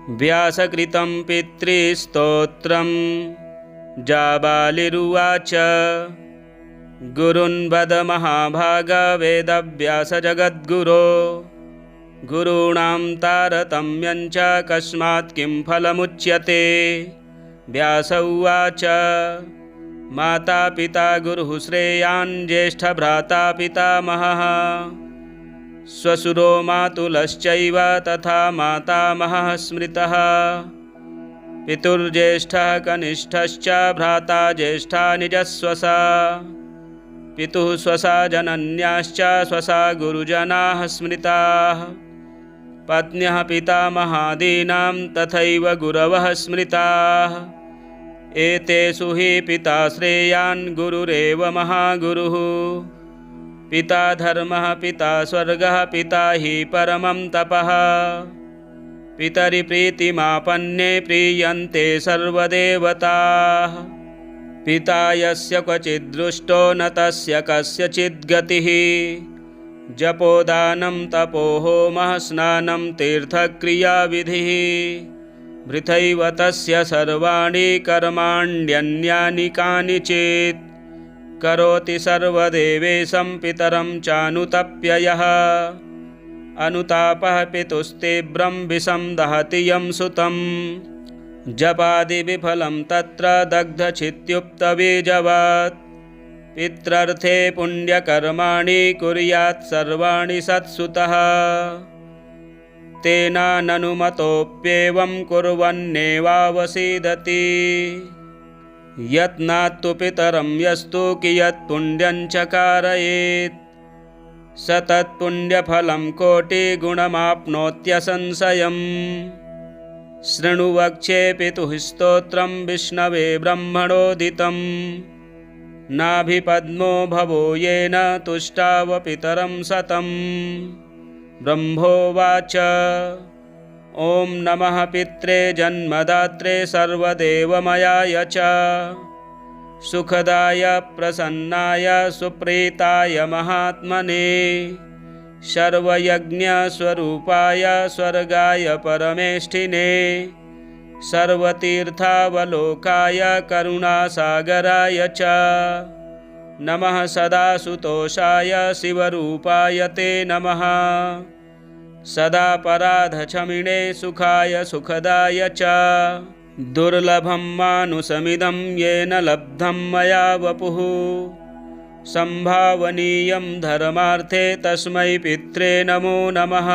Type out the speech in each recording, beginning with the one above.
व्यासकृतं पितृस्तोत्रम् जाबालिरुवाच। गुरून् वद महाभाग वेदव्यासजगद्गुरो। गुरूणां तारतम्यं च कस्मात् किं फलमुच्यते। व्यास उवाच। माता पिता गुरुः श्रेयान् ज्येष्ठभ्राता पितामहः। श्वशुरो मातुलश्चैव तथा मातामहः स्मृतः। पितुर्ज्येष्ठः कनिष्ठश्च भ्राता ज्येष्ठा निजस्वसा। पितुः स्वसा जनन्याश्च स्वसा गुरुजनाः स्मृताः। पत्न्यः पितामहादीनां तथैव गुरवः स्मृताः। एतेषु हि पिता श्रेयान् गुरुरेव महागुरुः। पिता धर्मः पिता स्वर्गः पिता हि परमं तपः। पितरि प्रीतिमापन्ने प्रीयन्ते सर्वदेवताः। पिता यस्य क्वचिद्दृष्टो न तस्य कस्यचित् गतिः। जपोदानं तपो होमः स्नानं तीर्थक्रियाविधिः। वृथैव तस्य सर्वाणि कर्माण्यन्यानि कानिचित्। करोति सर्वदेवेशं पितरं चानुतप्ययः। अनुतापः पितुस्तीव्रं विषं दहति यं सुतं। जपादिविफलं तत्र दग्धचित्युक्तबीजवत्। पित्रर्थे पुण्यकर्माणि कुर्यात् सर्वाणि सत्सुतः। तेनाननुमतोऽप्येवं कुर्वन्नेवावसीदति। यत्नात्तु पितरं यस्तु कियत् पुण्यं च कारयेत्। स तत्पुण्यफलं कोटिगुणमाप्नोत्यसंशयम्। शृणु वक्ष्ये पितुः स्तोत्रं विष्णवे ब्रह्मणोदितं। नाभिपद्मो भवो येन तुष्टाव पितरं सतं। ब्रह्मोवाच। ॐ नमः पित्रे जन्मदात्रे सर्वदेवमयाय च। सुखदाय प्रसन्नाय सुप्रीताय महात्मने। सर्वयज्ञस्वरूपाय स्वर्गाय परमेष्ठिने। सर्वतीर्थावलोकाय करुणासागराय च। नमः सदासुतोषाय शिवरूपाय ते नमः। सदापराधक्षमिणे सुखाय सुखदाय च। दुर्लभं मानुषमिदं येन लब्धं मया वपुः। संभावनीयं धर्मार्थे तस्मै पित्रे नमो नमः।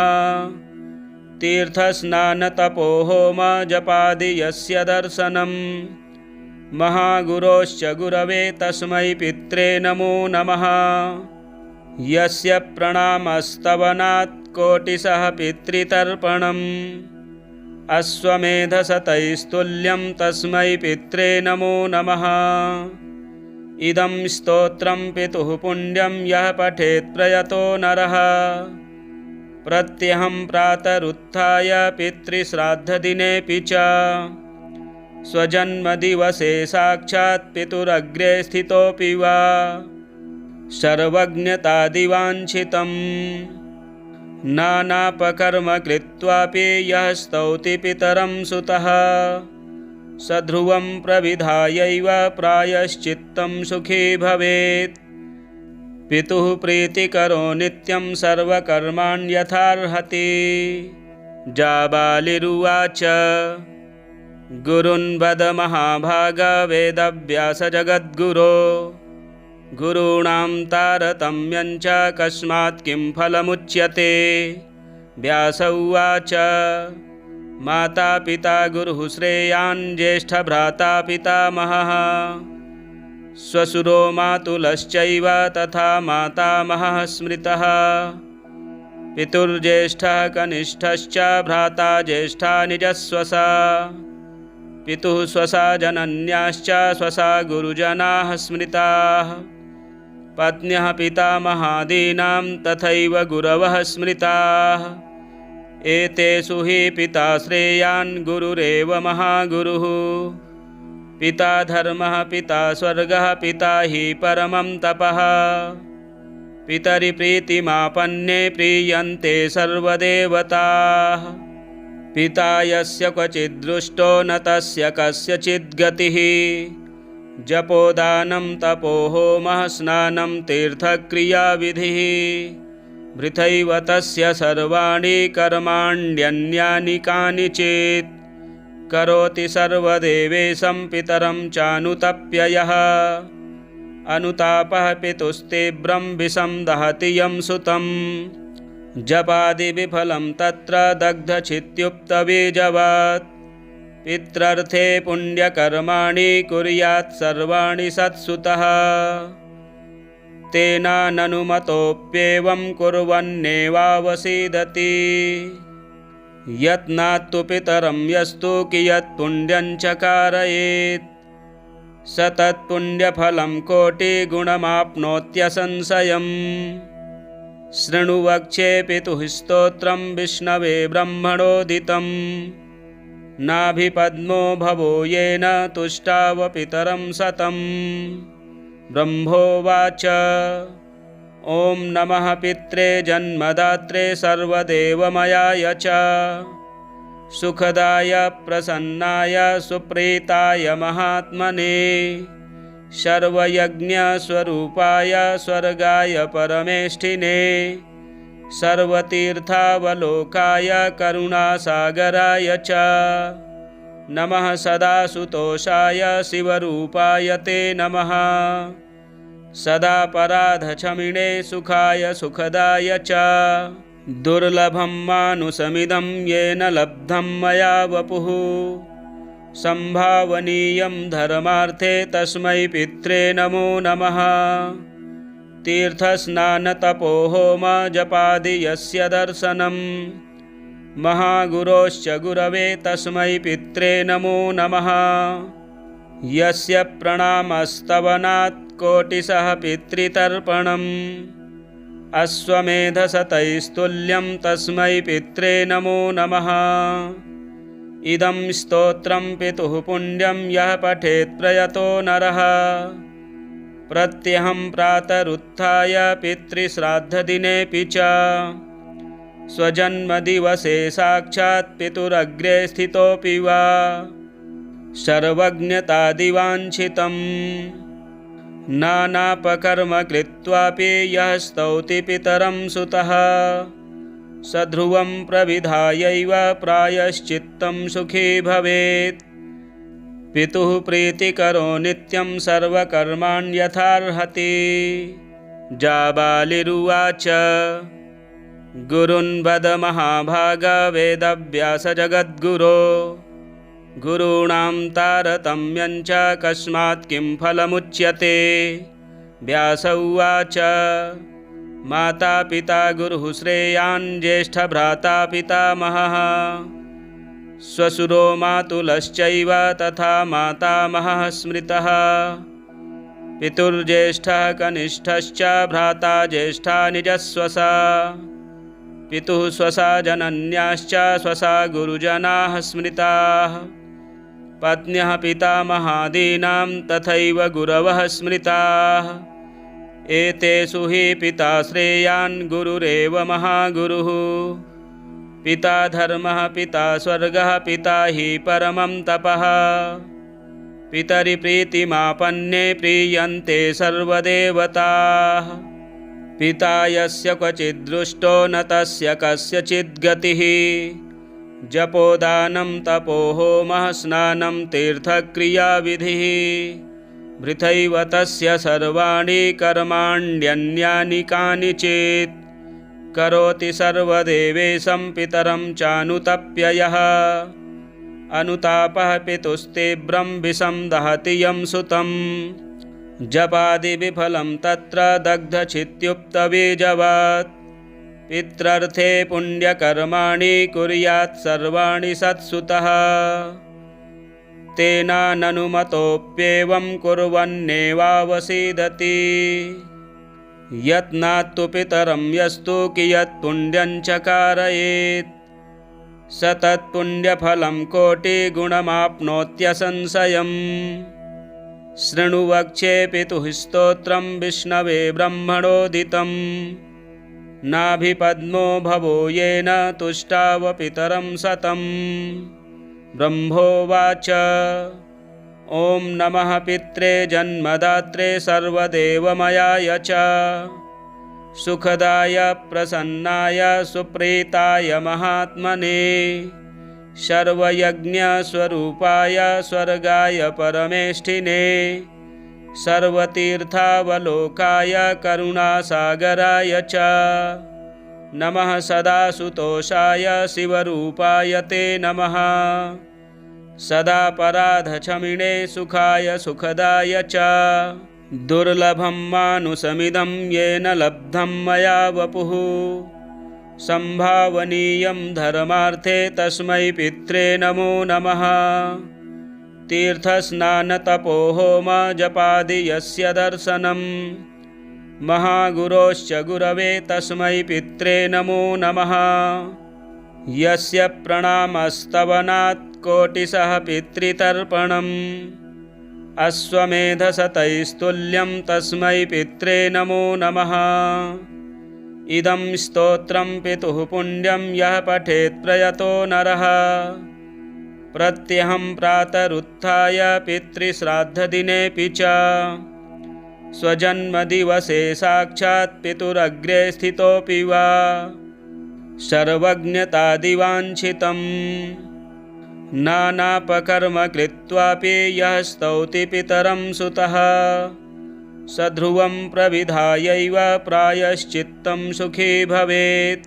तीर्थस्नानतपोहोम जपादि यस्य दर्शनं। महागुरोश्च गुरवे तस्मै पित्रे नमो नमः। यस्य प्रणामस्तवनात् कोटिशः पितृतर्पणम्। अश्वमेधशतैस्तुल्यं तस्मै पित्रे नमो नमः। इदं स्तोत्रं पितुः पुण्यं यः पठेत् प्रयतो नरः। प्रत्यहं प्रातरुत्थाय पितृश्राद्धदिनेऽपि च। स्वजन्मदिवसे साक्षात् पितुरग्रे स्थितोऽपि वा। सर्वज्ञतादिवाञ्छितं नानापकर्म कृत्वापि यः स्तौति पितरं सुतः। सध्रुवं प्रविधायैव प्रायश्चित्तं सुखी भवेत्। पितुः प्रीतिकरो नित्यं सर्वकर्माण्यथार्हति। जाबालिरुवाच। गुरून् वद महाभाग वेदव्यासजगद्गुरो। गुरूणां तारतम्यं च कस्मात् किं फलमुच्यते। व्यास उवाच। माता पिता गुरुः श्रेयान् ज्येष्ठभ्राता पितामहः। श्वशुरो मातुलश्चैव तथा मातामहः स्मृतः। पितुर्ज्येष्ठः कनिष्ठश्च भ्राता ज्येष्ठा निजस्वसा। पितुः स्वसा जनन्याश्च स्वसा गुरुजनाः स्मृताः। पत्न्यः पितामहादीनां तथैव गुरवः स्मृताः। एतेषु हि पिता श्रेयान् गुरुरेव महागुरुः। पिता धर्मः पिता स्वर्गः पिता हि परमं तपः। पितरि प्रीतिमापन्ने प्रीयन्ते सर्वदेवताः। पिता यस्य क्वचिद्दृष्टो न तस्य कस्यचिद्गतिः जपोदानं तपो होमः स्नानं तीर्थक्रियाविधिः वृथैव तस्य सर्वाणि कर्माण्यन्यानि कानिचित् करोति सर्वदेवेशं पितरं चानुतप्ययः अनुतापः पितुस्तीव्रं विषं दहति यं सुतं जपादिविफलं तत्र दग्धचित्युक्तबीजवत् पित्रर्थे पुण्यकर्माणि कुर्यात् सर्वाणि सत्सुतः तेनाननुमतोऽप्येवं कुर्वन्नेवावसीदति यत्नात्तु पितरं यस्तु कियत् पुण्यं च कारयेत् स तत्पुण्यफलं कोटिगुणमाप्नोत्यसंशयम् शृणु वक्ष्ये पितुः स्तोत्रं विष्णवे ब्रह्मणोदितं नाभिपद्मो भवो येन तुष्टाव पितरं सतं ब्रह्मोवाच ॐ नमः पित्रे जन्मदात्रे सर्वदेवमयाय च सुखदाय प्रसन्नाय सुप्रीताय महात्मने सर्वयज्ञस्वरूपाय स्वर्गाय परमेष्ठिने सर्वतीर्थावलोकाय करुणासागराय च नमः सदासुतोषाय शिवरूपाय ते नमः सदा पराधक्षमिणे सुखाय सुखदाय च दुर्लभं मानुषमिदं येन लब्धं मया वपुः संभावनीयं धर्मार्थे तस्मै पित्रे नमो नमः तीर्थस्नानतपो होम जपादि यस्य दर्शनं महागुरोश्च गुरवे तस्मै पित्रे नमो नमः यस्य प्रणामस्तवनात् कोटिशः पितृतर्पणम् अश्वमेधशतैस्तुल्यं तस्मै पित्रे नमो नमः इदं स्तोत्रं पितुः पुण्यं यः पठेत् प्रयतो नरः प्रत्यहं प्रातरुत्थाय पितृश्राद्धदिनेऽपि च स्वजन्मदिवसे साक्षात् पितुरग्रे स्थितोऽपि वा सर्वज्ञतादिवाञ्छितम् नानापकर्म कृत्वापि यः स्तौति पितरं सुतः स ध्रुवं प्रविधायैव प्रायश्चित्तं सुखी भवेत् पितुः प्रीतिकरो नित्यं सर्वकर्माण्यथार्हति जाबालिरुवाच गुरुन् वद महाभाग वेदव्यास जगद्गुरो गुरूणां तारतम्यं च कस्मात् किं फलमुच्यते व्यास उवाच माता पिता गुरुः श्रेयान् ज्येष्ठभ्राता पितामहः श्वशुरो मातुलश्चैव तथा मातामहः स्मृतः पितुर्ज्येष्ठः कनिष्ठश्च भ्राता ज्येष्ठा निजस्वसा पितुः स्वसा जनन्याश्च स्वसा गुरुजनाः स्मृताः पत्न्यः पितामहादीनां तथैव गुरवः स्मृताः एतेषु हि पिता श्रेयान् गुरुरेव महागुरुः पिता धर्मः पिता स्वर्गः पिता हि परमं तपः पितरि प्रीतिमापन्ने प्रीयन्ते सर्वदेवताः पिता यस्य क्वचिद्दृष्टो न तस्य कस्यचिद्गतिः जपोदानं तपो होमः स्नानं तीर्थक्रियाविधिः वृथैव तस्य सर्वाणि कर्माण्यन्यानि कानिचित् करोति सर्वदेवेशं पितरं चानुतप्ययः अनुतापः पितुस्तीव्रं विषं दहति यं सुतं जपादिविफलं तत्र दग्धचित्युक्तबीजवत् पित्रर्थे पुण्यकर्माणि कुर्यात् सर्वाणि सत्सुतः तेनाननुमतोऽप्येवं कुर्वन्नेवावसीदति यत्नात्तु पितरं यस्तु कियत् पुण्यं च कारयेत् स तत्पुण्यफलं कोटिगुणमाप्नोत्यसंशयम् शृणु वक्ष्ये पितुः स्तोत्रं विष्णवे ब्रह्मणोदितं नाभिपद्मो भवो येन तुष्टावपितरं सतं। ब्रह्मोवाच ॐ नमः पित्रे जन्मदात्रे सर्वदेवमयाय च सुखदाय प्रसन्नाय सुप्रीताय महात्मने सर्वयज्ञस्वरूपाय स्वर्गाय परमेष्ठिने सर्वतीर्थावलोकाय करुणासागराय च नमः सदासुतोषाय शिवरूपाय ते नमः सदापराधक्षमिणे सुखाय सुखदाय च दुर्लभं मानुषमिदं येन लब्धं मया वपुः संभावनीयं धर्मार्थे तस्मै पित्रे नमो नमः तीर्थस्नानतपोहोम जपादि यस्य दर्शनं महागुरोश्च गुरवे तस्मै पित्रे नमो नमः यस्य प्रणामस्तवनात् कोटिशः पितृतर्पणम् अश्वमेधशतैस्तुल्यं तस्मै पित्रे नमो नमः इदं स्तोत्रं पितुः पुण्यं यः पठेत् प्रयतो नरः प्रत्यहं प्रातरुत्थाय पितृश्राद्धदिनेऽपि च स्वजन्मदिवसे साक्षात् पितुरग्रे स्थितोऽपि वा सर्वज्ञतादिवाञ्छितम् नानापकर्म कृत्वापि यः स्तौति पितरं सुतः स ध्रुवं प्रविधायैव प्रायश्चित्तं सुखी भवेत्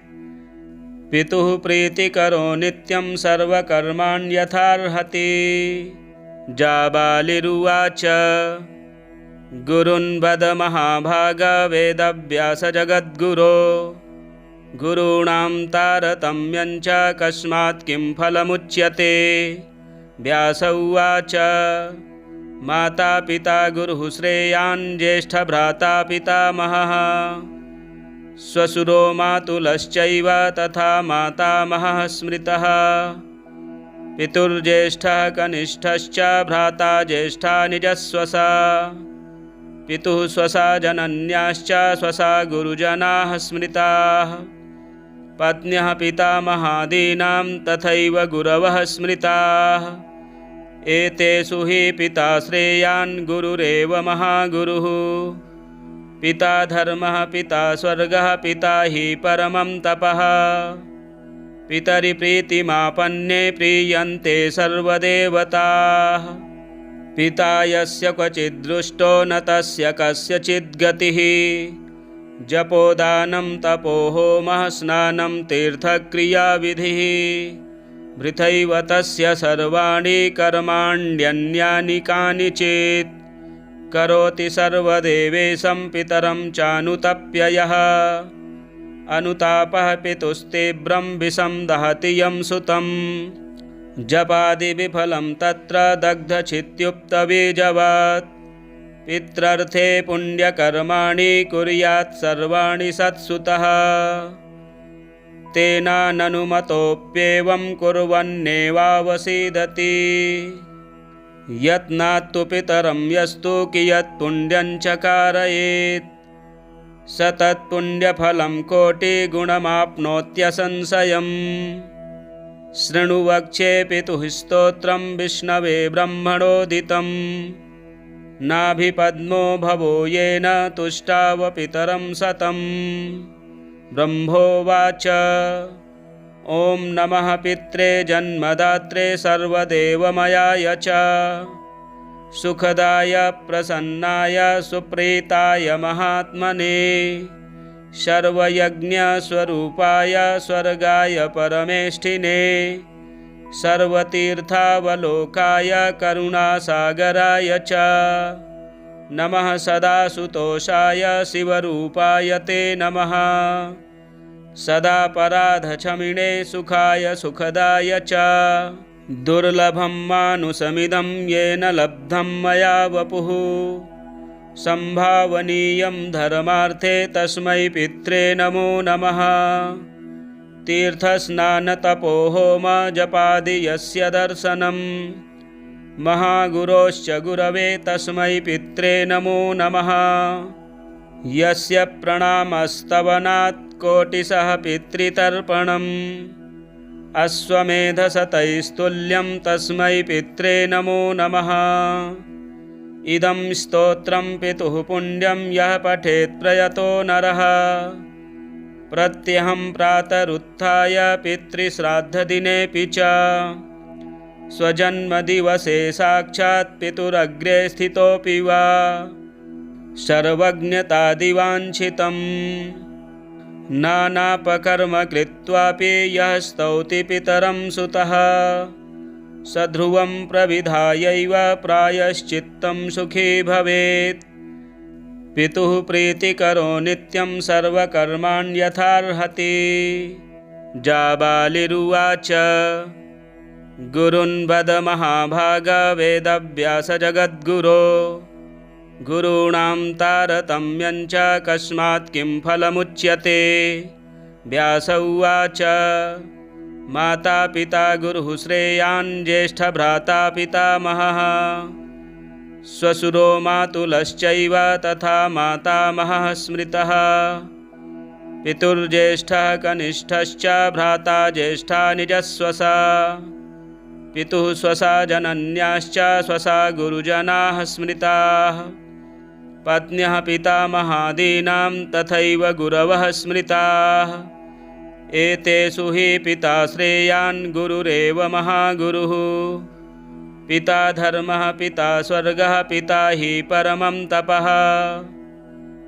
पितुः प्रीतिकरो नित्यं सर्वकर्माण्यथार्हति जाबालिरुवाच गुरुन् वद महाभाग वेदव्यासजगद्गुरो गुरूणां तारतम्यं च कस्मात् किं फलमुच्यते व्यास उवाच माता पिता गुरुः श्रेयान् ज्येष्ठभ्राता पितामहः श्वशुरो मातुलश्चैव तथा मातामहः स्मृतः पितुर्ज्येष्ठः कनिष्ठश्च भ्राता ज्येष्ठा निजस्वसा पितुः स्वसा जनन्याश्च स्वसा गुरुजनाः स्मृताः पत्न्यः पितामहादीनां तथैव गुरवः स्मृताः एतेषु हि पिता श्रेयान् गुरुरेव महागुरुः पिता धर्मः पिता स्वर्गः पिता हि परमं तपः पितरि प्रीतिमापन्ने प्रीयन्ते सर्वदेवताः पिता यस्य क्वचिद्दृष्टो न तस्य कस्यचित् गतिः जपोदानं तपोहोमः स्नानं तीर्थक्रियाविधिः वृथैव तस्य सर्वाणि कर्माण्यन्यानि कानिचित् करोति सर्वदेवेशं पितरं चानुतप्ययः अनुतापः पितुस्तीव्रं विषं दहति यं सुतं जपादिविफलं तत्र दग्धचित्युक्तबीजवत् पित्रर्थे पुण्यकर्माणि कुर्यात् सर्वाणि सत्सुतः तेनाननुमतोऽप्येवं कुर्वन्नेवावसीदति यत्नात्तु पितरं यस्तु कियत् पुण्यं च स तत्पुण्यफलं कोटिगुणमाप्नोत्यसंशयम् शृणु वक्ष्ये पितुः स्तोत्रं विष्णवे ब्रह्मणोदितं नाभिपद्मो भवो येन तुष्टावपितरं सतं ब्रह्मोवाच ॐ नमः पित्रे जन्मदात्रे सर्वदेवमयाय च सुखदाय प्रसन्नाय सुप्रीताय महात्मने सर्वयज्ञस्वरूपाय स्वर्गाय परमेष्ठिने सर्वतीर्थावलोकाय करुणासागराय च नमः सदासुतोषाय शिवरूपाय ते नमः सदापराधक्षमिणे सुखाय सुखदाय च दुर्लभं मानुषमिदं येन लब्धं मया वपुः संभावनीयं धर्मार्थे तस्मै पित्रे नमो नमः तीर्थस्नानतपोहोम जपादि यस्य दर्शनं महागुरोश्च गुरवे तस्मै पित्रे नमो नमः यस्य प्रणामस्तवनात् कोटिशः पितृतर्पणम् अश्वमेधशतैस्तुल्यं तस्मै पित्रे नमो नमः। इदं स्तोत्रं पितुः पुण्यं यः पठेत् प्रयतो नरः प्रत्यहं प्रातरुत्थाय पितृश्राद्धदिनेऽपि च स्वजन्मदिवसे साक्षात् पितुरग्रे स्थितोऽपि वा सर्वज्ञतादिवाञ्छितं नानापकर्म कृत्वापि यः स्तौति पितरं सुतः स ध्रुवं प्रविधायैव प्रायश्चित्तं सुखी भवेत्। पितुः प्रीतिकरो नित्यं सर्वकर्माण्यथार्हति। जाबालिरुवाच गुरुन् वद महाभाग वेदव्यास जगद्गुरो गुरूणां तारतम्यं च कस्मात् किं फलमुच्यते। व्यास उवाच माता पिता गुरुः श्रेयान् ज्येष्ठभ्राता पितामहः श्वशुरो मातुलश्चैव तथा मातामहः स्मृतः। पितुर्ज्येष्ठः कनिष्ठश्च भ्राता ज्येष्ठा निजस्वसा पितुः स्वसा जनन्याश्च स्वसा गुरुजनाः स्मृताः। पत्न्यः पितामहादीनां तथैव गुरवः स्मृताः। एतेषु हि पिता श्रेयान् गुरुरेव महागुरुः। पिता धर्मः पिता स्वर्गः पिता हि परमं तपः।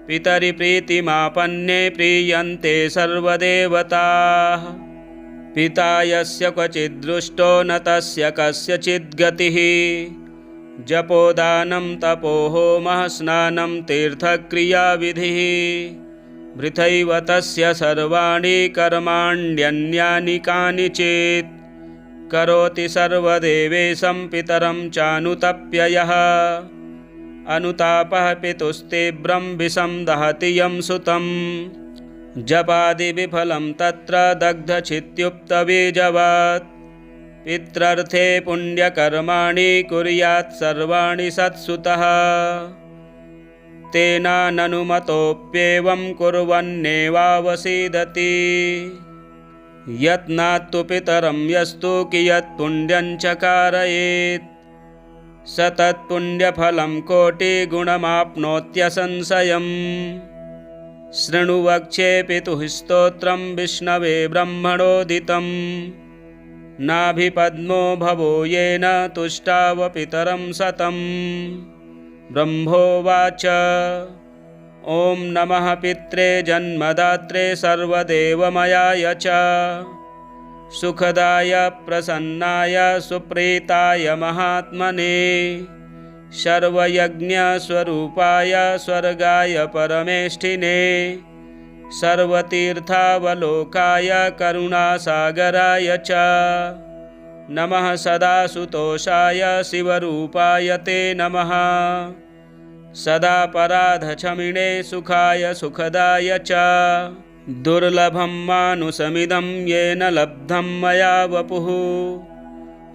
पितरि प्रीतिमापन्ने प्रीयन्ते सर्वदेवताः। पिता यस्य क्वचिद्दृष्टो न तस्य कस्यचित् गतिः। जपोदानं तपो होमः स्नानं तीर्थक्रियाविधिः। वृथैव तस्य सर्वाणि कर्माण्यन्यानि कानिचित् करोति सर्वदेवेशं पितरं चानुतप्ययः। अनुतापः पितुस्तीव्रं विषं दहति यं सुतं। जपादिविफलं तत्र दग्धचित्युक्तबीजवत्। पित्रर्थे पुण्यकर्माणि कुर्यात् सर्वाणि सत्सुतः। तेनाननुमतोऽप्येवं कुर्वन्नेवावसीदति। यत्नात्तु पितरं यस्तु कियत्पुण्यं च कारयेत् स तत्पुण्यफलं कोटिगुणमाप्नोत्यसंशयम्। शृणु वक्ष्ये पितुः स्तोत्रं विष्णवे ब्रह्मणोदितं। नाभिपद्मो भवो येन तुष्टाव पितरं सतं। ब्रह्मोवाच ॐ नमः पित्रे जन्मदात्रे सर्वदेवमयाय च सुखदाय प्रसन्नाय सुप्रीताय महात्मने सर्वयज्ञस्वरूपाय स्वर्गाय परमेष्ठिने सर्वतीर्थावलोकाय करुणासागराय च नमः सदासुतोषाय शिवरूपाय ते नमः। सदापराधक्षमिणे सुखाय सुखदाय च दुर्लभं मानुषमिदं येन लब्धं मया वपुः।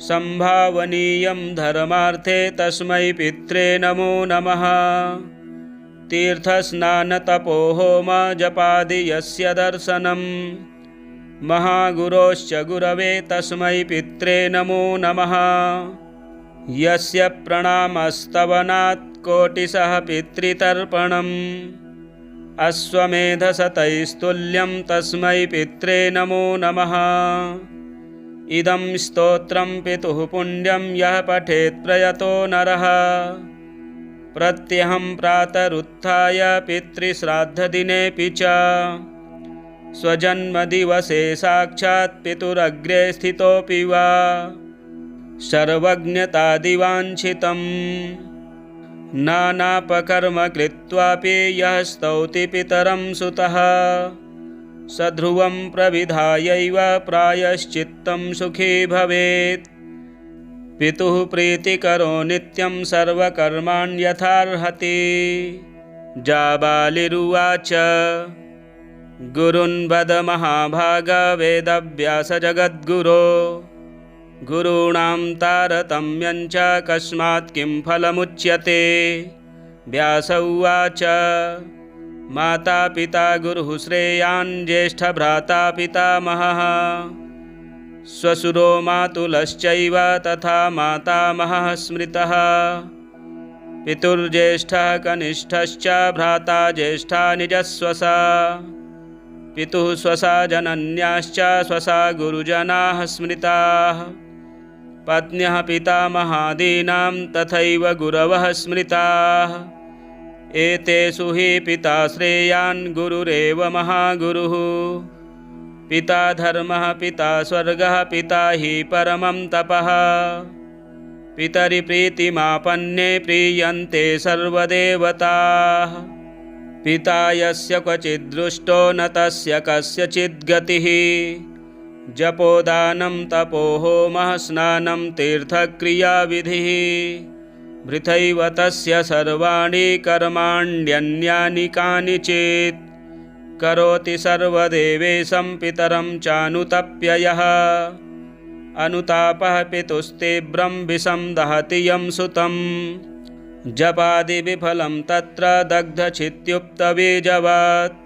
संभावनीयं धर्मार्थे तस्मै पित्रे नमो नमः। तीर्थस्नानतपो होम जपादि यस्य दर्शनं महागुरोश्च गुरवे तस्मै पित्रे नमो नमः। यस्य प्रणामस्तवनात् कोटिशः पितृतर्पणम् अश्वमेधशतैस्तुल्यं तस्मै पित्रे नमो नमः। इदं स्तोत्रं पितुः पुण्यं यः पठेत् प्रयतो नरः प्रत्यहं प्रातरुत्थाय पितृश्राद्धदिनेऽपि च स्वजन्मदिवसे साक्षात् पितुरग्रे स्थितोऽपि वा सर्वज्ञतादिवाञ्छितं नानापकर्म कृत्वापि यः स्तौति पितरं सुतः स ध्रुवं प्रविधायैव प्रायश्चित्तं सुखी भवेत्। पितुः प्रीतिकरो नित्यं सर्वकर्माण्यथार्हति। जाबालिरुवाच गुरुन् वद महाभाग वेदव्यास जगद्गुरो गुरूणां तारतम्यं च कस्मात् किं फलमुच्यते। व्यास उवाच माता पिता गुरुः श्रेयान् ज्येष्ठभ्राता पितामहः श्वशुरो मातुलश्चैव तथा मातामहः स्मृतः पितुर्ज्येष्ठः कनिष्ठश्च भ्राता ज्येष्ठा निजस्वसा पितुः स्वसा जनन्याश्च स्वसा गुरुजनाः स्मृताः पत्न्यः पितामहादीनां तथैव गुरवः स्मृताः एतेषु हि पिता श्रेयान् गुरुरेव महागुरुः पिता धर्मः पिता स्वर्गः पिता हि परमं तपः पितरि प्रीतिमापन्ने प्रीयन्ते सर्वदेवताः पिता यस्य क्वचिद्दृष्टो न तस्य कस्यचिद् गतिः जपोदानं तपो होमः स्नानं तीर्थक्रियाविधिः भृथैव तस्य सर्वाणि कर्माण्यन्यानि कानिचित् करोति सर्वदेवेशं पितरं चानुतप्ययः अनुतापः पितुस्तीव्रं विषं दहति यं सुतं जपादिविफलं तत्र दग्धचित्युक्तबीजवत्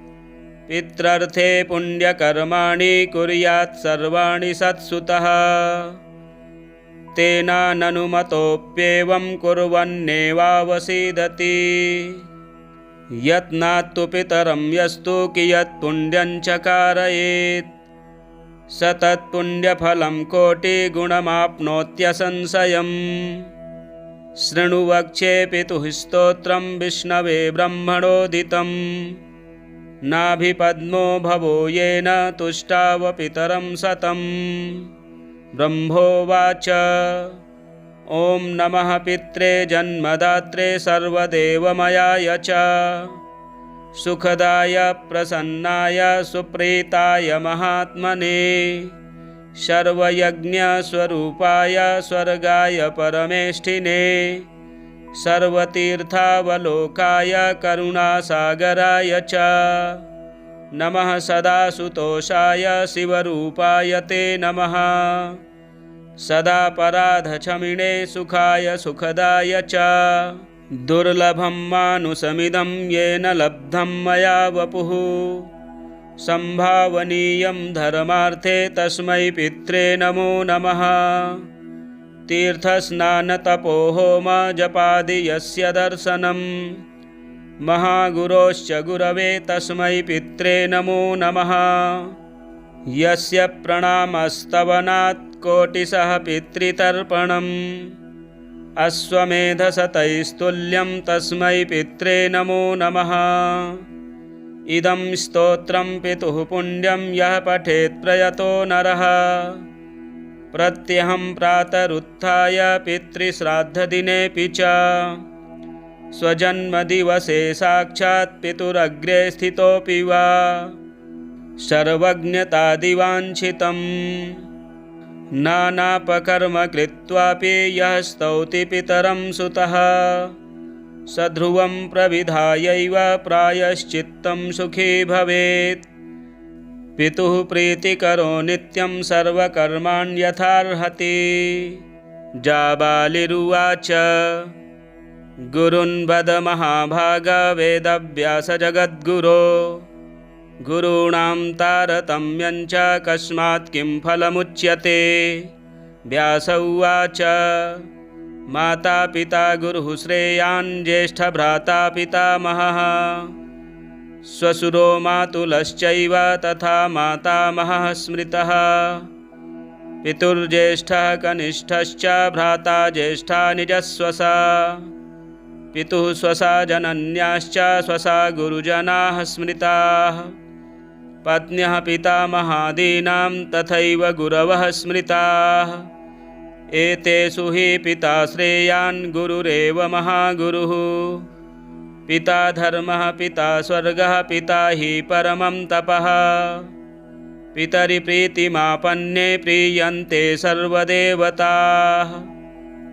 पित्रर्थे पुण्यकर्माणि कुर्यात् सर्वाणि सत्सुतः तेनाननुमतोऽप्येवं कुर्वन्नेवावसीदति यत्नात्तु पितरं यस्तु कियत् पुण्यं च कारयेत् स तत्पुण्यफलं कोटिगुणमाप्नोत्यसंशयम् शृणु वक्ष्ये पितुः स्तोत्रं विष्णवे ब्रह्मणोदितं नाभिपद्मो भवो येन तुष्टाव पितरं सतं ब्रह्मोवाच ॐ नमः पित्रे जन्मदात्रे सर्वदेवमयाय च सुखदाय प्रसन्नाय सुप्रीताय महात्मने सर्वयज्ञस्वरूपाय स्वर्गाय परमेष्ठिने सर्वतीर्थावलोकाय करुणासागराय च नमः सदासुतोषाय शिवरूपाय ते नमः सदा पराधक्षमिणे सुखाय सुखदाय च दुर्लभं मानुषमिदं येन लब्धं मया वपुः संभावनीयं धर्मार्थे तस्मै पित्रे नमो नमः तीर्थस्नानतपो होम जपादि यस्य दर्शनं महागुरोश्च गुरवे तस्मै पित्रे नमो नमः यस्य प्रणामस्तवनात् कोटिशः पितृतर्पणम् अश्वमेधशतैस्तुल्यं तस्मै पित्रे नमो नमः इदं स्तोत्रं पितुः पुण्यं यः पठेत् प्रयतो नरः प्रत्यहं प्रातरुत्थाय पितृश्राद्धदिनेऽपि च स्वजन्मदिवसे साक्षात् पितुरग्रे स्थितोऽपि वा सर्वज्ञतादिवाञ्छितं नानापकर्म कृत्वापि यः स्तौति पितरं सुतः स ध्रुवं प्रविधायैव प्रायश्चित्तं सुखी भवेत् पितुः प्रीतिकरो नित्यं सर्वकर्माण्यथार्हति जाबालिरुवाच गुरुन् वद महाभाग वेदव्यास जगद्गुरो गुरूणां तारतम्यं च कस्मात् किं फलमुच्यते व्यास उवाच माता पिता गुरुः श्रेयान् ज्येष्ठभ्राता पितामहः श्वशुरो मातुलश्चैव तथा मातामहः स्मृतः पितुर्ज्येष्ठः कनिष्ठश्च भ्राता ज्येष्ठा निजस्वसा पितुः स्वसा जनन्याश्च स्वसा गुरुजनाः स्मृताः पत्न्यः पितामहादीनां तथैव गुरवः स्मृताः एतेषु हि पिता श्रेयान् गुरुरेव महागुरुः पिता धर्मः पिता स्वर्गः पिता हि परमं तपः पितरि प्रीतिमापन्ने प्रीयन्ते सर्वदेवताः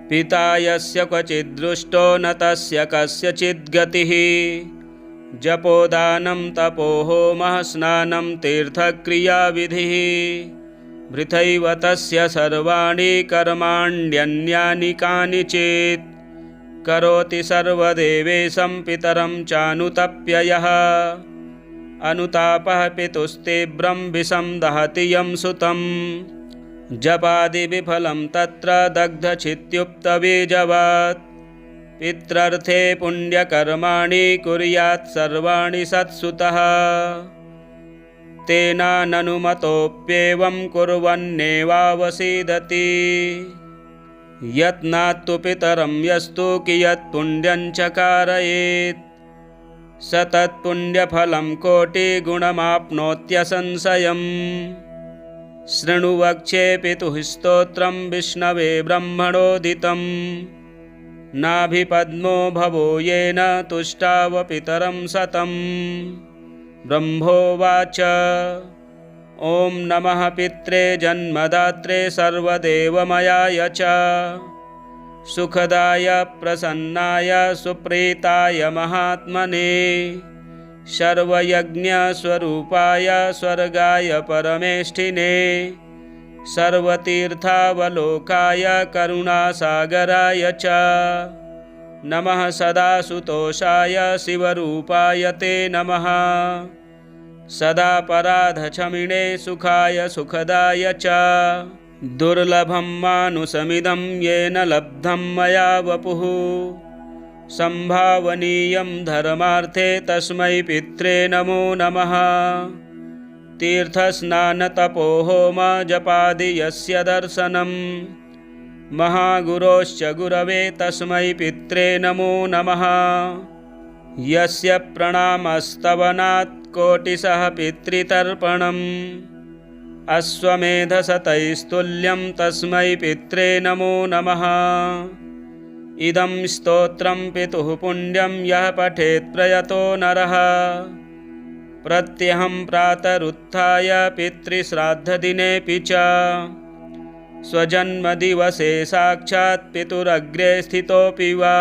पिता यस्य क्वचिद्दृष्टो न तस्य कस्यचिद् गतिः जपोदानं तपो होमः स्नानं तीर्थक्रियाविधिः भृथैव तस्य सर्वाणि कर्माण्यन्यानि कानिचित् करोति सर्वदेवेशं पितरं चानुतप्य यः अनुतापः पितुस्तीव्रं विषं दहति यं सुतं जपादिविफलं तत्र दग्धचित्युक्तबीजवत् पित्रर्थे पुण्यकर्माणि कुर्यात् सर्वाणि सत्सुतः तेनाननुमतोऽप्येवं कुर्वन्नेवावसीदति यत्नात्तु पितरं यस्तु कियत्पुण्यं च कारयेत् स तत्पुण्यफलं कोटिगुणमाप्नोत्यसंशयम् शृणु वक्ष्ये पितुः स्तोत्रं विष्णवे ब्रह्मणोदितं नाभिपद्मो भवो येन तुष्टावपितरं सतं ब्रह्मोवाच ॐ नमः पित्रे जन्मदात्रे सर्वदेवमयाय च सुखदाय प्रसन्नाय सुप्रीताय महात्मने सर्वयज्ञस्वरूपाय स्वर्गाय परमेष्ठिने सर्वतीर्थावलोकाय करुणासागराय च नमः सदासुतोषाय शिवरूपाय ते नमः सदापराधक्षमिणे सुखाय सुखदाय च दुर्लभं मानुषमिदं येन लब्धं मया वपुः संभावनीयं धर्मार्थे तस्मै पित्रे नमो नमः तीर्थस्नानतपोहोम जपादि यस्य दर्शनं महागुरोश्च गुरवे तस्मै पित्रे नमो नमः यस्य प्रणामस्तवनात् कोटिशः पितृतर्पणम् अश्वमेधशतैस्तुल्यं तस्मै पित्रे नमो नमः इदं स्तोत्रं पितुः पुण्यं यः पठेत् प्रयतो नरः प्रत्यहं प्रातरुत्थाय पितृश्राद्धदिनेऽपि च स्वजन्मदिवसे साक्षात् पितुरग्रे स्थितोऽपि वा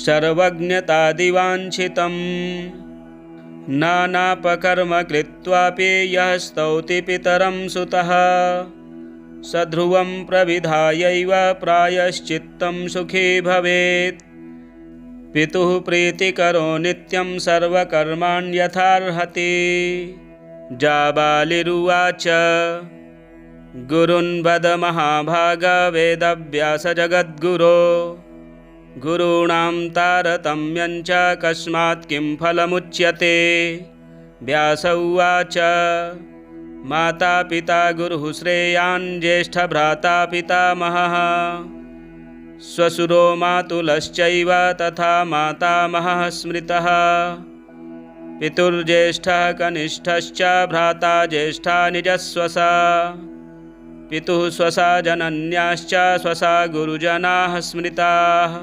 सर्वज्ञतादिवाञ्छितम् नानापकर्म कृत्वापि यः स्तौति पितरं सुतः स ध्रुवं प्रविधायैव प्रायश्चित्तं सुखी भवेत् पितुः प्रीतिकरो नित्यं सर्वकर्माण्यथार्हति जाबालिरुवाच गुरुन् वद महाभाग वेदव्यासजगद्गुरो गुरूणां तारतम्यं च कस्मात् किं फलमुच्यते व्यास उवाच माता पिता गुरुः श्रेयान् ज्येष्ठभ्राता पितामहः श्वशुरो मातुलश्चैव तथा मातामहः स्मृतः पितुर्ज्येष्ठः कनिष्ठश्च भ्राता ज्येष्ठा निजस्वसा पितुः स्वसा जनन्याश्च स्वसा गुरुजनाः स्मृताः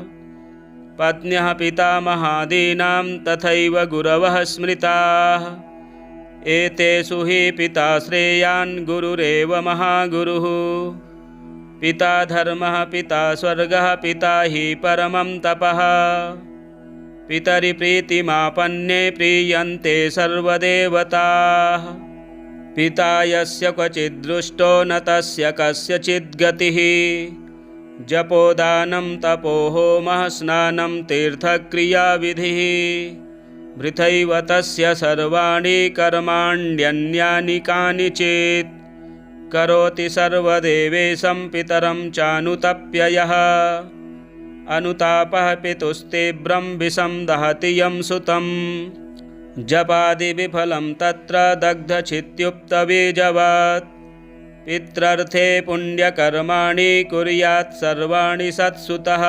पत्न्यः पितामहादीनां तथैव गुरवः स्मृताः एतेषु हि पिता श्रेयान् गुरुरेव महागुरुः पिता धर्मः पिता स्वर्गः पिता हि परमं तपः पितरि प्रीतिमापन्ने प्रीयन्ते सर्वदेवताः पिता यस्य क्वचिद्दृष्टो न तस्य कस्यचित् गतिः जपोदानं तपोहोमः स्नानं तीर्थक्रियाविधिः वृथैव तस्य सर्वाणि कर्माण्यन्यानि कानिचित् करोति सर्वदेवेशं पितरं चानुतप्य यः अनुतापः पितुस्तीव्रं विषं दहति यं सुतं जपादिविफलं तत्र दग्धचित्युक्तबीजवत् पित्रर्थे पुण्यकर्माणि कुर्यात् सर्वाणि सत्सुतः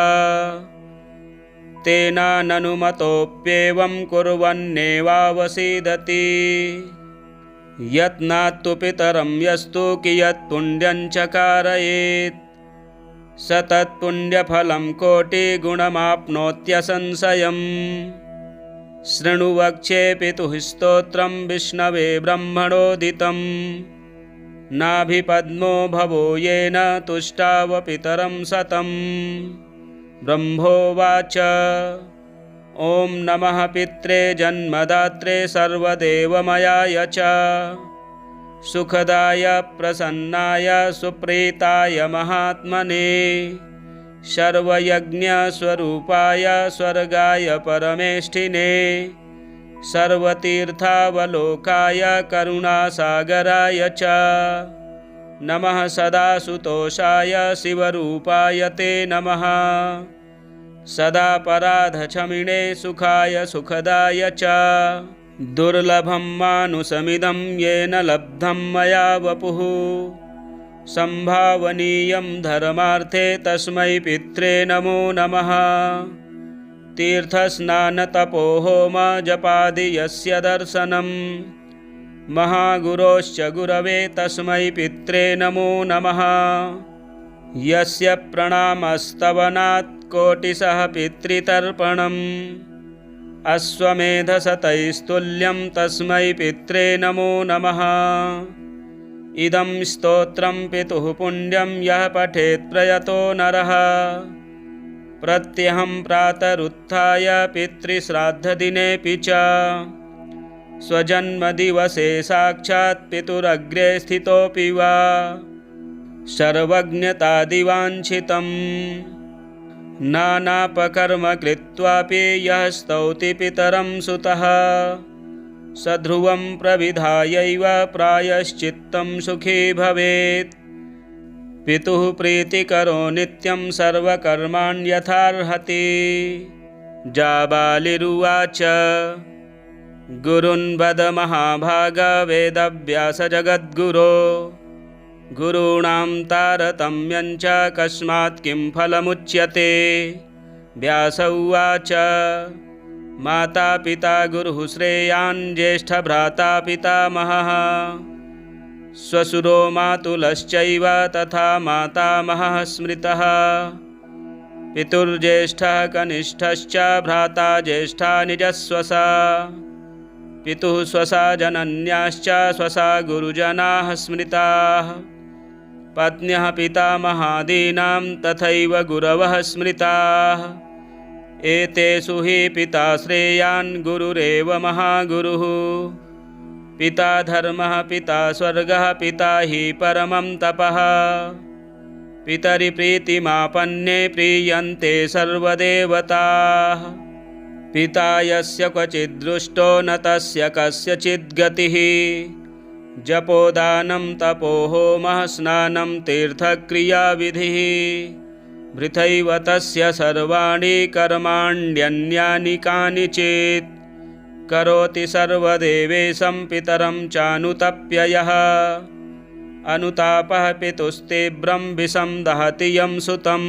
तेनाननुमतोऽप्येवं कुर्वन्नेवावसीदति यत्नात्तु पितरं यस्तु कियत्पुण्यं च कारयेत् स तत्पुण्यफलं कोटिगुणमाप्नोत्यसंशयम् शृणु वक्ष्ये पितुः स्तोत्रं विष्णवे ब्रह्मणोदितं नाभिपद्मो भवो येन तुष्टावपितरं सतं ब्रह्मोवाच ॐ नमः पित्रे जन्मदात्रे सर्वदेवमयाय च सुखदाय प्रसन्नाय सुप्रीताय महात्मने सर्वयज्ञस्वरूपाय स्वर्गाय परमेष्ठिने सर्वतीर्थावलोकाय करुणासागराय च नमः सदासुतोषाय शिवरूपाय ते नमः सदा पराधक्षमिणे सुखाय सुखदाय च दुर्लभं मानुषमिदं येन लब्धं मया वपुः संभावनीयं धर्मार्थे तस्मै पित्रे नमो नमः तीर्थस्नानतपोहोम जपादि यस्य दर्शनं महागुरोश्च गुरवे तस्मै पित्रे नमो नमः यस्य प्रणामस्तवनात् कोटिशः पितृतर्पणम् अश्वमेधशतैस्तुल्यं तस्मै पित्रे नमो नमः इदं स्तोत्रं पितुः पुण्यं यः पठेत् प्रयतो नरः प्रत्यहं प्रातरुत्थाय पितृश्राद्धदिनेऽपि च स्वजन्मदिवसे साक्षात् पितुरग्रे स्थितोऽपि वा सर्वज्ञतादिवाञ्छितं नानापकर्म कृत्वापि यः स्तौति पितरं सुतः सध्रुवं प्रविधायैव प्रायश्चित्तं सुखी भवेत् पितुः प्रीतिकरो नित्यं सर्वकर्माण्यथार्हति जाबालिरुवाच गुरुन् वद महाभाग वेदव्यासजगद्गुरो गुरूणां तारतम्यं च कस्मात् किं फलमुच्यते व्यास उवाच माता पिता गुरुः श्रेयान् ज्येष्ठभ्राता पितामहः श्वशुरो मातुलश्चैव तथा मातामहः स्मृतः पितुर्ज्येष्ठः कनिष्ठश्च भ्राता ज्येष्ठा निजस्वसा पितुः स्वसा जनन्याश्च स्वसा गुरुजनाः स्मृताः पत्न्यः पितामहादीनां तथैव गुरवः स्मृताः एतेषु हि पिता श्रेयान् गुरुरेव महागुरुः पिता धर्मः पिता स्वर्गः पिता हि परमं तपः पितरि प्रीतिमापन्ने प्रीयन्ते सर्वदेवताः पिता यस्य क्वचिद्दृष्टो न तस्य कस्यचित् गतिः जपोदानं तपोहोमः स्नानं तीर्थक्रियाविधिः वृथैव तस्य सर्वाणि कर्माण्यन्यानि कानिचित् करोति सर्वदेवेशं पितरं चानुतप्ययः अनुतापः पितुस्तीव्रं विषं दहति यं सुतं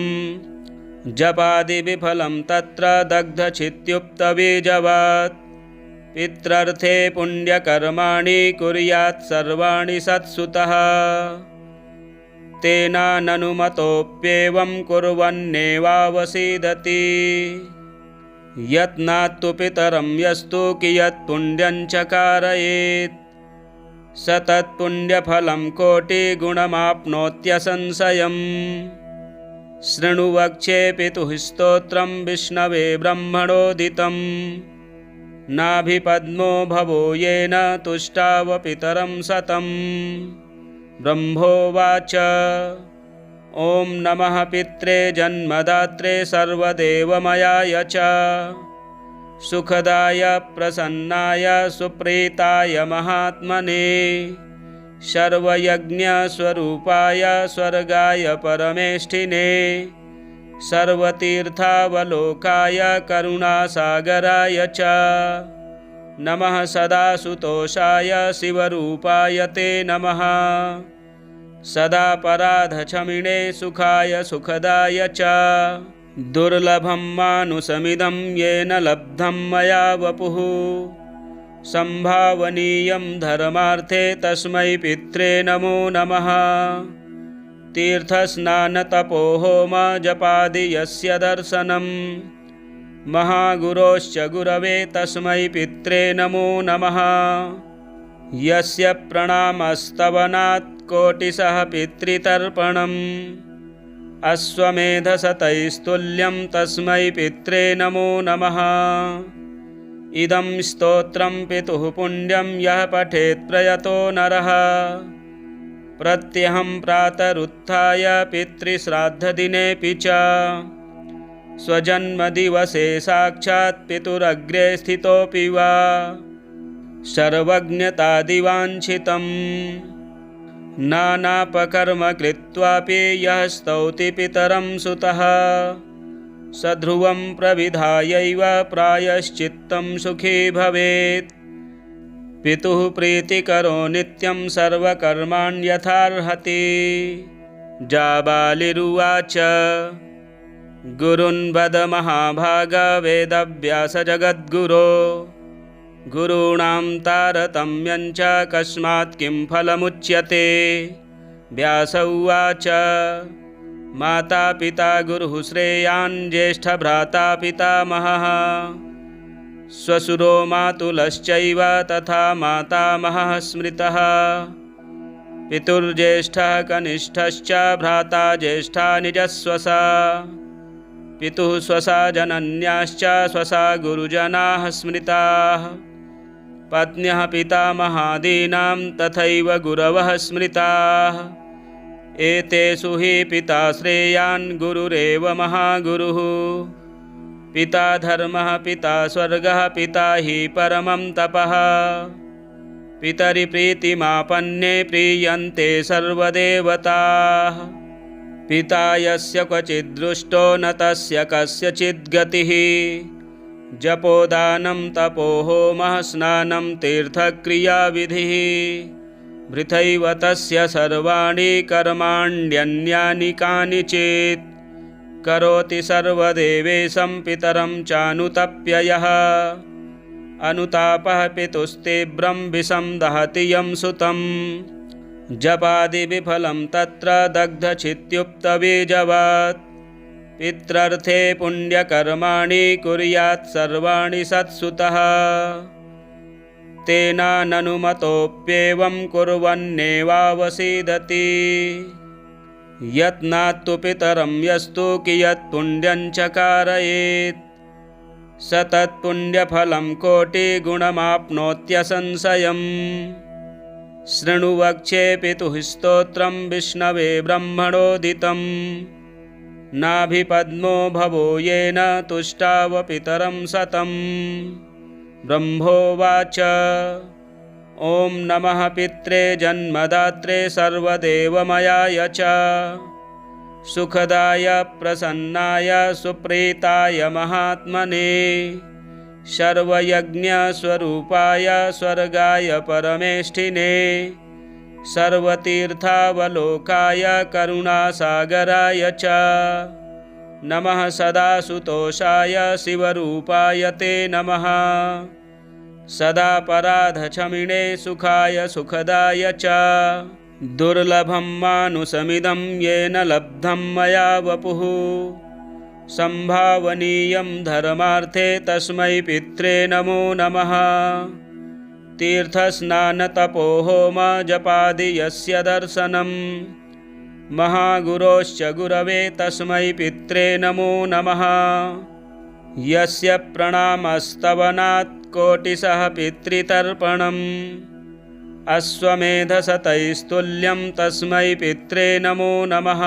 जपादिविफलं तत्र दग्धचित्युक्तबीजवत् पित्रर्थे पुण्यकर्माणि कुर्यात् सर्वाणि सत्सुतः तेनाननुमतोऽप्येवं कुर्वन्नेवावसीदति यत्नात्तु पितरं यस्तु कियत्पुण्यं च कारयेत् स तत्पुण्यफलं कोटिगुणमाप्नोत्यसंशयम् शृणु वक्ष्ये पितुः स्तोत्रं विष्णवे ब्रह्मणोदितं नाभिपद्मो भवो येन तुष्टाव पितरं सतं ब्रह्मोवाच ॐ नमः पित्रे जन्मदात्रे सर्वदेवमयाय च सुखदाय प्रसन्नाय सुप्रीताय महात्मने सर्वयज्ञस्वरूपाय स्वर्गाय परमेष्ठिने सर्वतीर्थावलोकाय करुणासागराय च नमः सदासुतोषाय शिवरूपाय ते नमः सदा पराधक्षमिणे सुखाय सुखदाय च दुर्लभं मानुषमिदं येन लब्धं मया वपुः संभावनीयं धर्मार्थे तस्मै पित्रे नमो नमः तीर्थस्नानतपोहोम जपादि यस्य दर्शनं महागुरोश्च गुरवे तस्मै पित्रे नमो नमः यस्य प्रणामस्तवनात् कोटिशः पितृतर्पणम् अश्वमेधशतैस्तुल्यं तस्मै पित्रे नमो नमः इदं स्तोत्रं पितुः पुण्यं यः पठेत् प्रयतो नरः प्रत्यहं प्रातरुत्थाय पितृश्राद्धदिनेऽपि च स्वजन्मदिवसे साक्षात् पितुरग्रे स्थितोऽपि वा सर्वज्ञतादिवाञ्छितम् नानापकर्म कृत्वापि यः स्तौति पितरं सुतः स ध्रुवं प्रविधायैव प्रायश्चित्तं सुखी भवेत्। पितुः प्रीतिकरो नित्यं सर्वकर्माण्यथार्हति। जाबालिरुवाच गुरुन् वद महाभाग वेदव्यासजगद्गुरो गुरूणां तारतम्यं च कस्मात् किं फलमुच्यते। व्यास उवाच माता पिता गुरुः श्रेयान् ज्येष्ठभ्राता पितामहः श्वशुरो मातुलश्चैव तथा मातामहः स्मृतः। पितुर्ज्येष्ठः कनिष्ठश्च भ्राता ज्येष्ठा निजस्वसा। पितुः स्वसा जनन्याश्च स्वसा गुरुजनाः स्मृताः। पत्न्यः पितामहादीनां तथैव गुरवः स्मृताः। एतेषु हि पिता श्रेयान् गुरुरेव महागुरुः। पिता धर्मः पिता स्वर्गः पिता हि परमं तपः। पितरि प्रीतिमापन्ने प्रीयन्ते सर्वदेवताः। पिता यस्य क्वचिद्दृष्टो न तस्य कस्यचिद् गतिः। जपोदानं तपो होमः स्नानं तीर्थक्रियाविधिः। वृथैव तस्य सर्वाणि कर्माण्यन्यानि कानिचित्। करोति सर्वदेवेशं पितरं चानुतप्ययः। अनुतापः पितुस्तीव्रं विषं दहति यं सुतं। जपादिविफलं तत्र दग्धचित्युक्तबीजवत्। पित्रर्थे पुण्यकर्माणि कुर्यात् सर्वाणि सत्सुतः। तेनाननुमतोऽप्येवं कुर्वन्नेवावसीदति। यत्नात्तु पितरं यस्तु कियत् पुण्यं च कारयेत्। स तत्पुण्यफलं कोटिगुणमाप्नोत्यसंशयम्। शृणु वक्ष्ये पितुः स्तोत्रं विष्णवे ब्रह्मणोदितं। नाभिपद्मो भवो येन तुष्टाव पितरं सतं। ब्रह्मोवाच ॐ नमः पित्रे जन्मदात्रे सर्वदेवमयाय च। सुखदाय प्रसन्नाय सुप्रीताय महात्मने। सर्वयज्ञस्वरूपाय स्वर्गाय परमेष्ठिने। सर्वतीर्थावलोकाय करुणासागराय च। नमः सदासुतोषाय शिवरूपाय ते नमः। सदापराधक्षमिणे सुखाय सुखदाय च। दुर्लभं मानुषमिदं येन लब्धं मया वपुः। संभावनीयं धर्मार्थे तस्मै पित्रे नमो नमः। तीर्थस्नानतपो होम जपादि यस्य दर्शनं। महागुरोश्च गुरवे तस्मै पित्रे नमो नमः। यस्य प्रणामस्तवनात् कोटिशः पितृतर्पणम्। अश्वमेधशतैस्तुल्यं तस्मै पित्रे नमो नमः।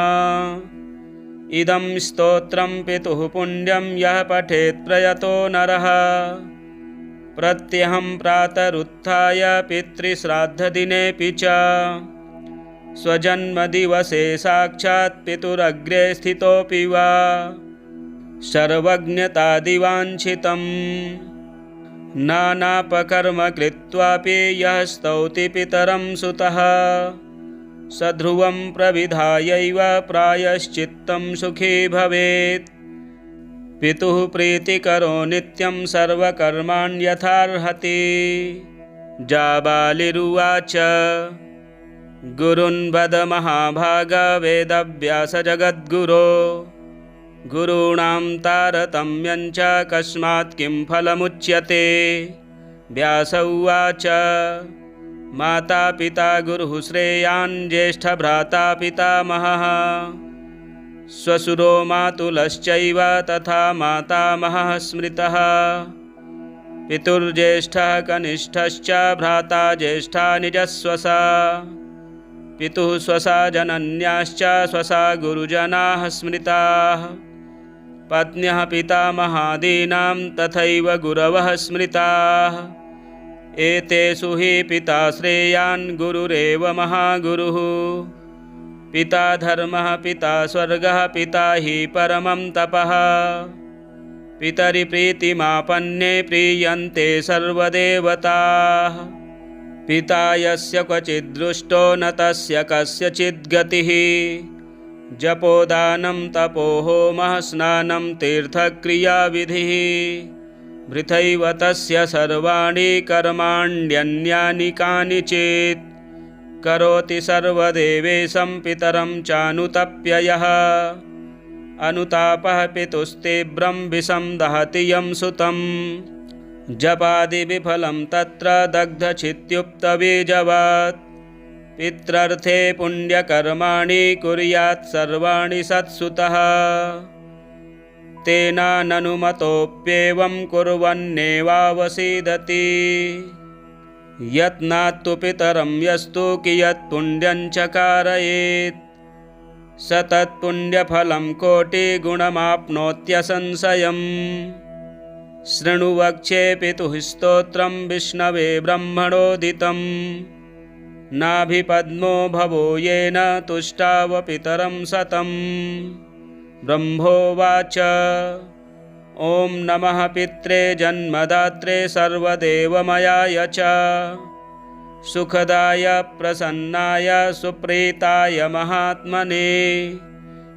इदं स्तोत्रं पितुः पुण्यं यः पठेत् प्रयतो नरः। प्रत्यहं प्रातरुत्थाय पितृश्राद्धदिनेऽपि च स्वजन्मदिवसे साक्षात् पितुरग्रे स्थितोऽपि वा सर्वज्ञतादिवाञ्छितम्। नानापकर्म कृत्वापि यः स्तौति पितरं सुतः स ध्रुवं प्रविधायैव प्रायश्चित्तं सुखी भवेत्। पितुः प्रीतिकरो नित्यं सर्वकर्माण्यथार्हति। जाबालिरुवाच गुरुन् वद महाभाग वेदव्यासजगद्गुरो गुरूणां तारतम्यं च कस्मात् किं फलमुच्यते। व्यास उवाच माता पिता गुरुः श्रेयान् ज्येष्ठभ्राता पितामहः श्वशुरो मातुलश्चैव तथा मातामहः स्मृतः। पितुर्ज्येष्ठः कनिष्ठश्च भ्राता ज्येष्ठा निजस्वसा। पितुः स्वसा जनन्याश्च स्वसा गुरुजनाः स्मृताः। पत्न्यः पितामहादीनां तथैव गुरवः स्मृताः। एतेषु हि पिता श्रेयान् गुरुरेव महागुरुः। पिता धर्मः पिता स्वर्गः पिता हि परमं तपः। पितरि प्रीतिमापन्ने प्रीयन्ते सर्वदेवताः। पिता यस्य क्वचिद्दृष्टो न तस्य कस्यचित् गतिः। जपोदानं तपो होमः स्नानं तीर्थक्रियाविधिः। वृथैव तस्य सर्वाणि कर्माण्यन्यानि कानिचित्। करोति सर्वदेवेशं पितरं चानुतप्ययः। अनुतापः पितुस्तीव्रं विषं दहति यं सुतं। जपादिविफलं तत्र दग्धचित्युक्तबीजवत्। पित्रर्थे पुण्यकर्माणि कुर्यात् सर्वाणि सत्सुतः। तेनाननुमतोऽप्येवं कुर्वन्नेवावसीदति। यत्नात्तु पितरं यस्तु कियत् पुण्यं च कारयेत्। स तत्पुण्यफलं कोटिगुणमाप्नोत्यसंशयम्। शृणु वक्ष्ये पितुः स्तोत्रं विष्णवे ब्रह्मणोदितं। नाभिपद्मो भवो येन तुष्टाव पितरं सतम्। ब्रह्मोवाच ॐ नमः पित्रे जन्मदात्रे सर्वदेवमयाय च। सुखदाय प्रसन्नाय सुप्रीताय महात्मने।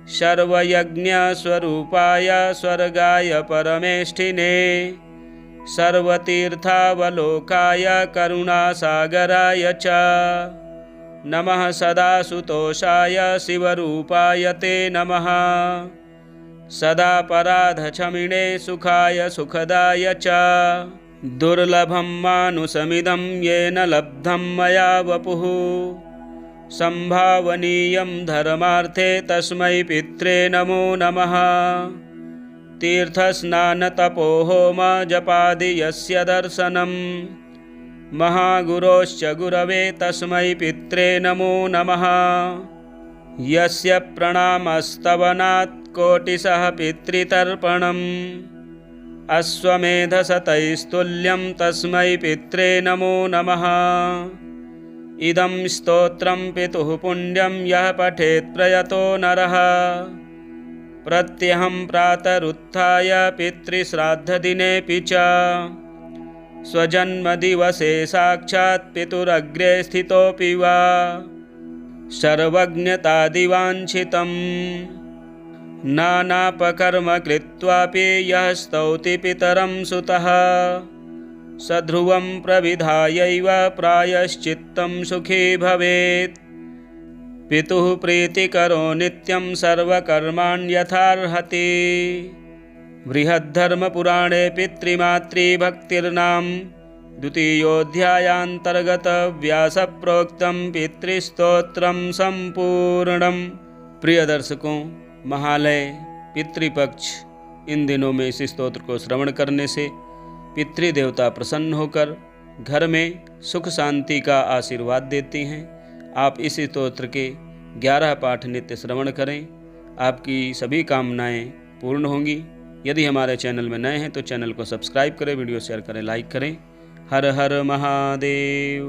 सर्वयज्ञस्वरूपाय स्वर्गाय परमेष्ठिने। सर्वतीर्थावलोकाय करुणासागराय च। नमः सदासुतोषाय शिवरूपाय ते नमः। सदापराधक्षमिणे सुखाय सुखदाय च। दुर्लभं मानुषमिदं येन लब्धं मया वपुः। संभावनीयं धर्मार्थे तस्मै पित्रे नमो नमः। तीर्थस्नानतपो होम जपादि यस्य दर्शनं। महागुरोश्च गुरवे तस्मै पित्रे नमो नमः। यस्य प्रणामस्तवनात् कोटिशः पितृतर्पणम्। अश्वमेधशतैस्तुल्यं तस्मै पित्रे नमो नमः। इदं स्तोत्रं पितुः पुण्यं यः पठेत् प्रयतो नरः। प्रत्यहं प्रातरुत्थाय पितृश्राद्धदिनेऽपि च। स्वजन्मदिवसे साक्षात् पितुरग्रे स्थितोऽपि वा। सर्वज्ञतादिवाञ्छितम्। नानापकर्म कृत्वापि यः स्तौति पितरं सुतः। स ध्रुवं प्रविधायैव प्रायश्चित्तं सुखी भवेत्। पितुः प्रीतिकरो नित्यं सर्वकर्माण्यथार्हति। बृहद्धर्मपुराणे पितृमातृभक्तिर्नाम द्वितीयोऽध्यायान्तर्गत व्यासप्रोक्तं पितृस्तोत्रं संपूर्णम्। प्रिय दर्शकों, महालय पितृपक्ष इन दिनों में इस स्तोत्र को श्रवण करने से पितृदेवता प्रसन्न होकर घर में सुख शांति का आशीर्वाद देती हैं। आप इस स्तोत्र के 11 पाठ नित्य श्रवण करें, आपकी सभी कामनाएं पूर्ण होंगी। यदि हमारे चैनल में नए हैं तो चैनल को सब्सक्राइब करें, वीडियो शेयर करें, लाइक करें। हर हर महादेव।